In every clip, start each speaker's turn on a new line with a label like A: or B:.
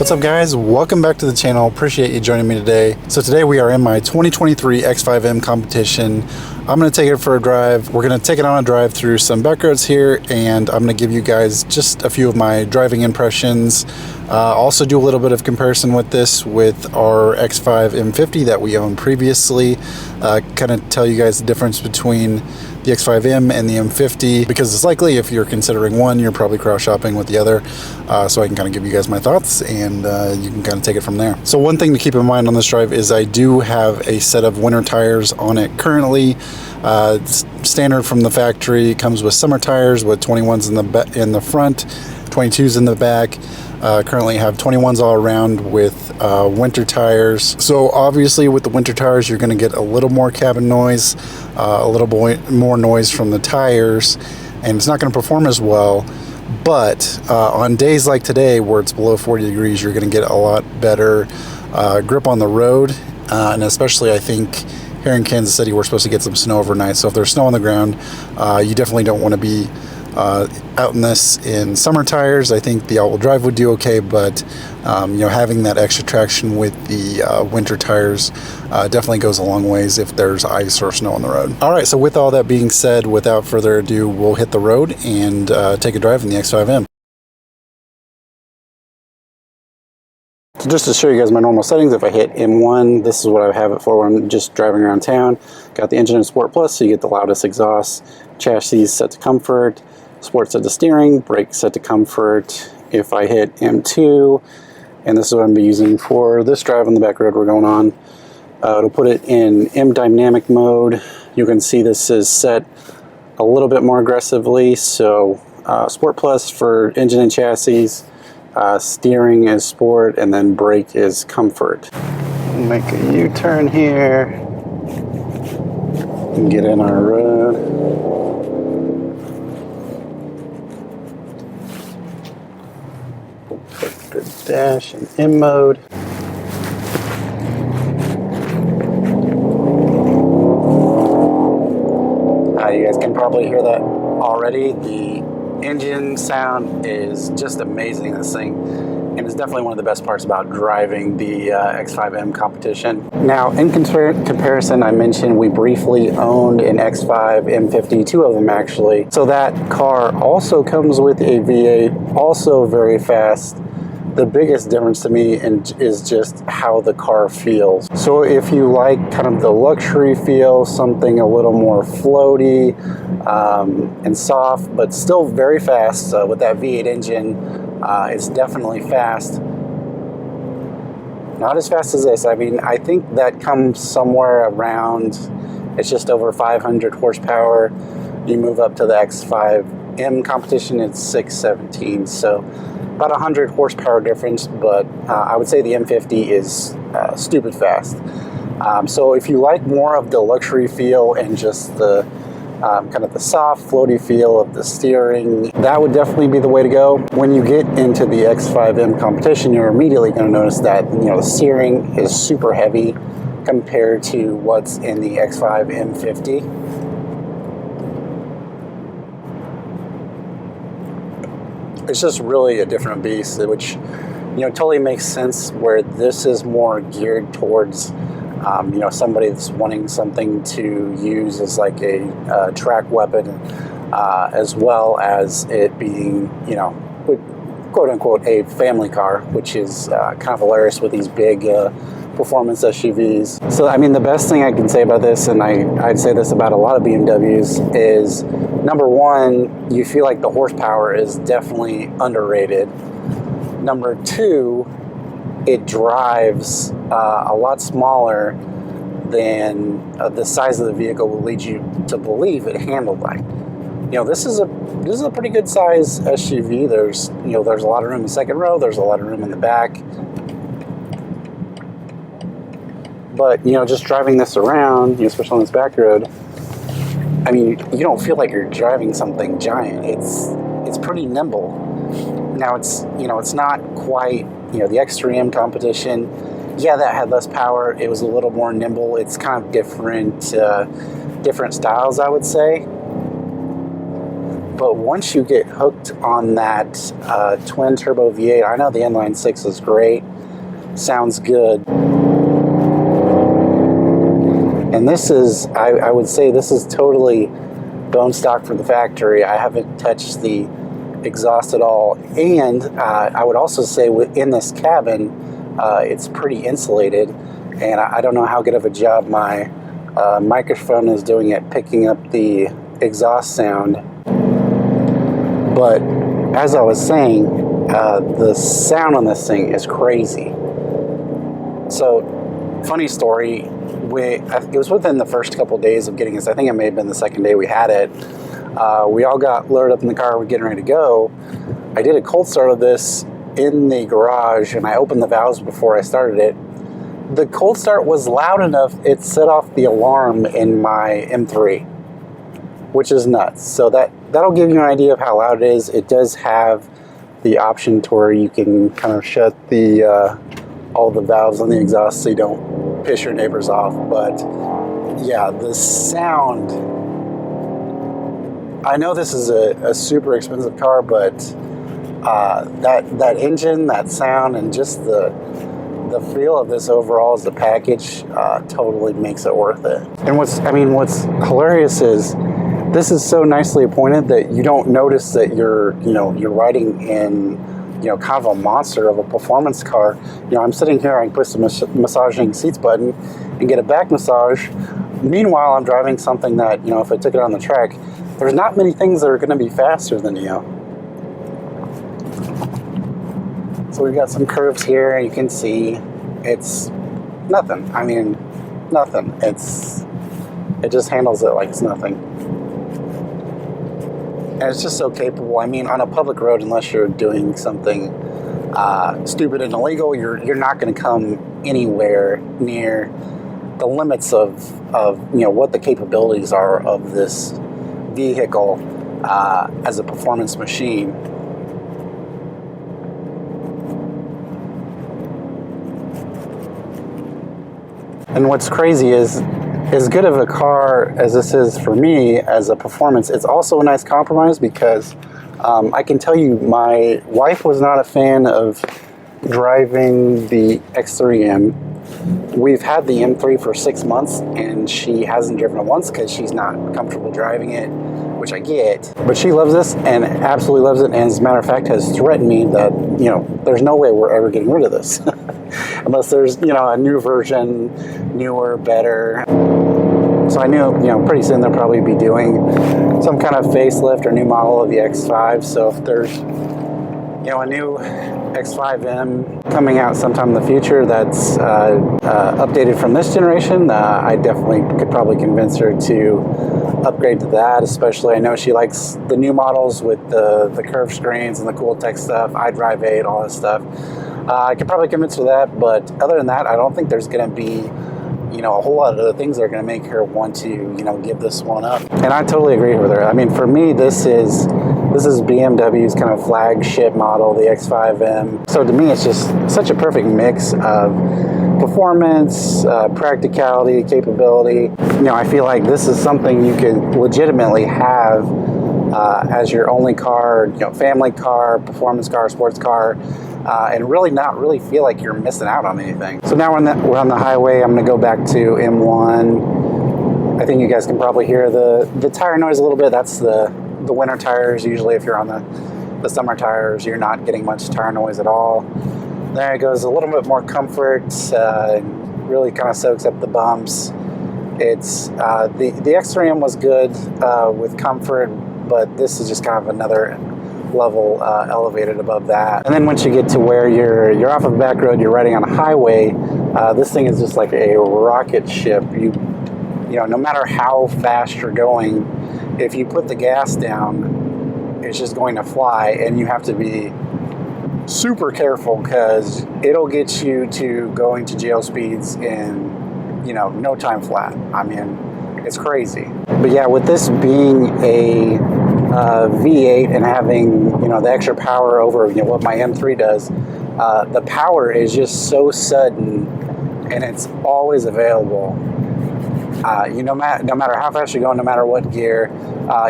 A: What's up guys, welcome back to the channel. Appreciate you joining me today. So today we are in my 2023 X5 M competition. I'm going to take it for a drive. We're going to take it on a drive through some back roads here, and I'm going to give you guys just a few of my driving impressions. Also do a little bit of comparison with this with our X5 M50 that we owned previously. Kind of tell you guys the difference between the X5M and the M50, because it's likely if you're considering one, you're probably cross shopping with the other. So I can kind of give you guys my thoughts, and you can kind of take it from there. So one thing to keep in mind on this drive is I do have a set of winter tires on it currently. It's standard from the factory. It comes with summer tires with 21s in the front, 22s in the back. Currently have 21s all around with winter tires. So obviously with the winter tires, you're going to get a little more cabin noise, a little more noise from the tires, and it's not going to perform as well. But on days like today where it's below 40 degrees, you're going to get a lot better grip on the road. And especially I think here in Kansas City, we're supposed to get some snow overnight. So if there's snow on the ground, you definitely don't want to be out in this in summer tires. I think the all-wheel drive would do okay, but you know, having that extra traction with the winter tires definitely goes a long ways if there's ice or snow on the road. All right, so with all that being said, without further ado, we'll hit the road and take a drive in the X5M. So just to show you guys my normal settings, if I hit M1, this is what I have it for when I'm just driving around town. Got the engine in Sport Plus, so you get the loudest exhaust. Chassis set to comfort. Sport set to steering. Brake set to comfort. If I hit M2, and this is what I'm going to be using for this drive on the back road we're going on, it'll put it in M dynamic mode. You can see this is set a little bit more aggressively. So Sport Plus for engine and chassis. Steering is sport, and then brake is comfort. Make a U-turn here and get in our road. Put the dash in M mode. You guys can probably hear that already. The engine sound is just amazing, this thing, and it's definitely one of the best parts about driving the X5M competition. Now, in comparison, I mentioned we briefly owned an X5 M50, two of them actually. So that car also comes with a V8, also very fast. The biggest difference to me is just how the car feels. So if you like kind of the luxury feel, something a little more floaty and soft, but still very fast with that V8 engine, it's definitely fast. Not as fast as this. I mean, I think that comes somewhere around, it's just over 500 horsepower. You move up to the X5M competition, it's 617. So about 100 horsepower difference, but I would say the M50 is stupid fast. So if you like more of the luxury feel and just the kind of the soft, floaty feel of the steering, that would definitely be the way to go. When you get into the X5M competition, you're immediately going to notice that, you know, the steering is super heavy compared to what's in the X5 M50. It's just really a different beast, which, you know, totally makes sense where this is more geared towards, you know, somebody that's wanting something to use as like a track weapon, as well as it being, you know, quote unquote a family car, which is kind of hilarious with these big performance SUVs. So, I mean, the best thing I can say about this, and I'd say this about a lot of BMWs, is number one, you feel like the horsepower is definitely underrated. Number two, it drives a lot smaller than the size of the vehicle will lead you to believe it handled like. You know, this is a pretty good size SUV. There's a lot of room in the second row. There's a lot of room in the back. But, you know, just driving this around, you know, especially on this back road, I mean, you don't feel like you're driving something giant. It's pretty nimble. Now it's, you know, it's not quite, you know, the X3M competition. Yeah, that had less power. It was a little more nimble. It's kind of different styles, I would say. But once you get hooked on that twin turbo V8, I know the inline 6 is great, sounds good. And this is, I would say this is totally bone stock from the factory. I haven't touched the exhaust at all. And I would also say within this cabin, it's pretty insulated. And I don't know how good of a job my microphone is doing at picking up the exhaust sound. But as I was saying, the sound on this thing is crazy. So, funny story, it was within the first couple of days of getting this. I think it may have been the second day we had it. We all got loaded up in the car, we're getting ready to go. I did a cold start of this in the garage, and I opened the valves before I started it. The cold start was loud enough, it set off the alarm in my M3, which is nuts. So that'll give you an idea of how loud it is. It does have the option to where you can kind of shut the all the valves on the exhaust so you don't piss your neighbors off. But yeah, the sound, I know this is a super expensive car, but that engine, that sound, and just the feel of this overall as a package totally makes it worth it. And what's hilarious is this is so nicely appointed that you don't notice that you're riding in kind of a monster of a performance car. I'm sitting here, I can push the massaging seats button and get a back massage. Meanwhile, I'm driving something that, if I took it on the track, there's not many things that are going to be faster than you. So we've got some curves here, you can see it's nothing. Nothing. It just handles it like it's nothing. And it's just so capable. On a public road, unless you're doing something stupid and illegal, you're not going to come anywhere near the limits of what the capabilities are of this vehicle as a performance machine. And what's crazy is, as good of a car as this is for me as a performance, it's also a nice compromise because I can tell you my wife was not a fan of driving the X3M. We've had the M3 for 6 months and she hasn't driven it once because she's not comfortable driving it, which I get. But she loves this and absolutely loves it, and as a matter of fact has threatened me that, there's no way we're ever getting rid of this. Unless there's, a new version, newer, better. So I knew, pretty soon they'll probably be doing some kind of facelift or new model of the X5. So if there's, a new X5 M coming out sometime in the future that's updated from this generation, I definitely could probably convince her to upgrade to that. Especially, I know she likes the new models with the curved screens and the cool tech stuff, iDrive 8, all that stuff. I could probably convince her of that, but other than that, I don't think there's going to be, a whole lot of other things that are going to make her want to, give this one up. And I totally agree with her. For me, this is BMW's kind of flagship model, the X5 M. So to me, it's just such a perfect mix of performance, practicality, capability. I feel like this is something you could legitimately have as your only car, family car, performance car, sports car, and really not really feel like you're missing out on anything. So now we're on the highway. I'm going to go back to M1. I think you guys can probably hear the tire noise a little bit. That's the winter tires. Usually if you're on the summer tires, you're not getting much tire noise at all. There it goes, a little bit more comfort, really kind of soaks up the bumps. It's the X3M was good with comfort, but this is just kind of another level elevated above that. And then once you get to where you're off of the back road, you're riding on a highway, this thing is just like a rocket ship. No matter how fast you're going, if you put the gas down, it's just going to fly, and you have to be super careful because it'll get you to going to jail speeds in no time flat. It's crazy. But yeah, with this being a V8 and having the extra power over what my M3 does, the power is just so sudden and it's always available. no matter how fast you're going, no matter what gear,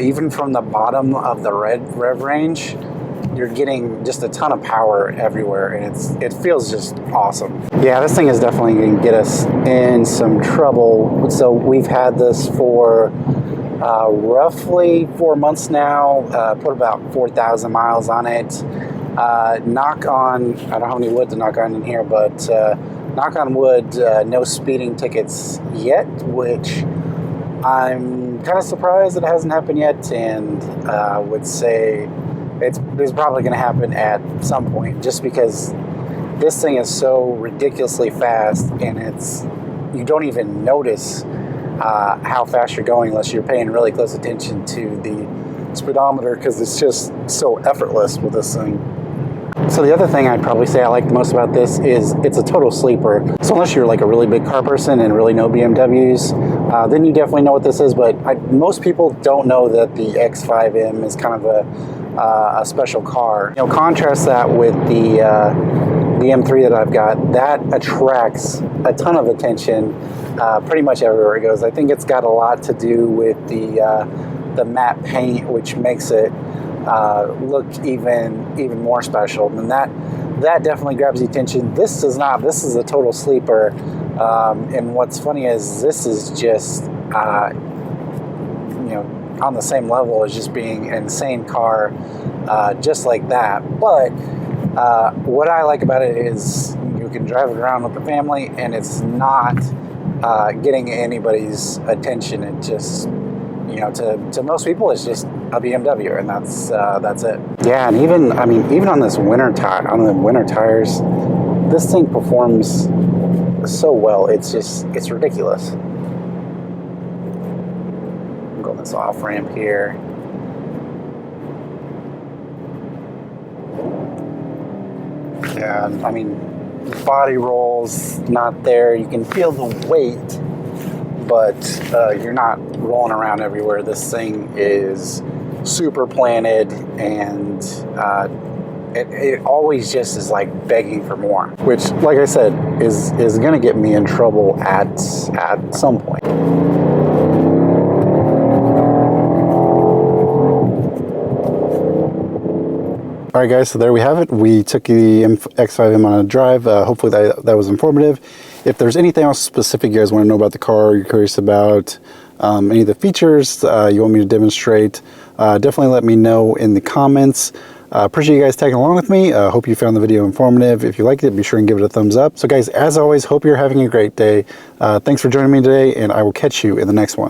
A: even from the bottom of the rev range, you're getting just a ton of power everywhere, and it feels just awesome. Yeah, this thing is definitely going to get us in some trouble. So we've had this for roughly 4 months now, put about 4,000 miles on it. Knock on, I don't have any wood to knock on in here, but knock on wood, no speeding tickets yet, which I'm kind of surprised it hasn't happened yet, and would say it's probably going to happen at some point, just because this thing is so ridiculously fast, and you don't even notice how fast you're going unless you're paying really close attention to the speedometer, because it's just so effortless with this thing. So the other thing I'd probably say I like the most about this is it's a total sleeper. So unless you're like a really big car person and really know BMWs, then you definitely know what this is. But most people don't know that the X5M is kind of a special car. You know, contrast that with the M3 that I've got. That attracts a ton of attention pretty much everywhere it goes. I think it's got a lot to do with the matte paint, which makes it look even more special. And that definitely grabs the attention. This does not. This is a total sleeper. And what's funny is this is just on the same level as just being an insane car, just like that. But what I like about it is you can drive it around with the family, and it's not getting anybody's attention. It just, to most people, it's just a BMW, and that's it. Yeah, and even on this on the winter tires, this thing performs so well. It's ridiculous. I'm going this off ramp here. Yeah, body rolls not there. You can feel the weight, but you're not rolling around everywhere. This thing is super planted, and it always just is like begging for more, which, like I said, is going to get me in trouble at some point. All right, guys, so there we have it. We took the X5M on a drive. Hopefully that was informative. If there's anything else specific you guys want to know about the car, you're curious about any of the features you want me to demonstrate, definitely let me know in the comments. Appreciate you guys tagging along with me. Hope you found the video informative. If you liked it, be sure and give it a thumbs up. So guys, as always, hope you're having a great day. Thanks for joining me today, and I will catch you in the next one.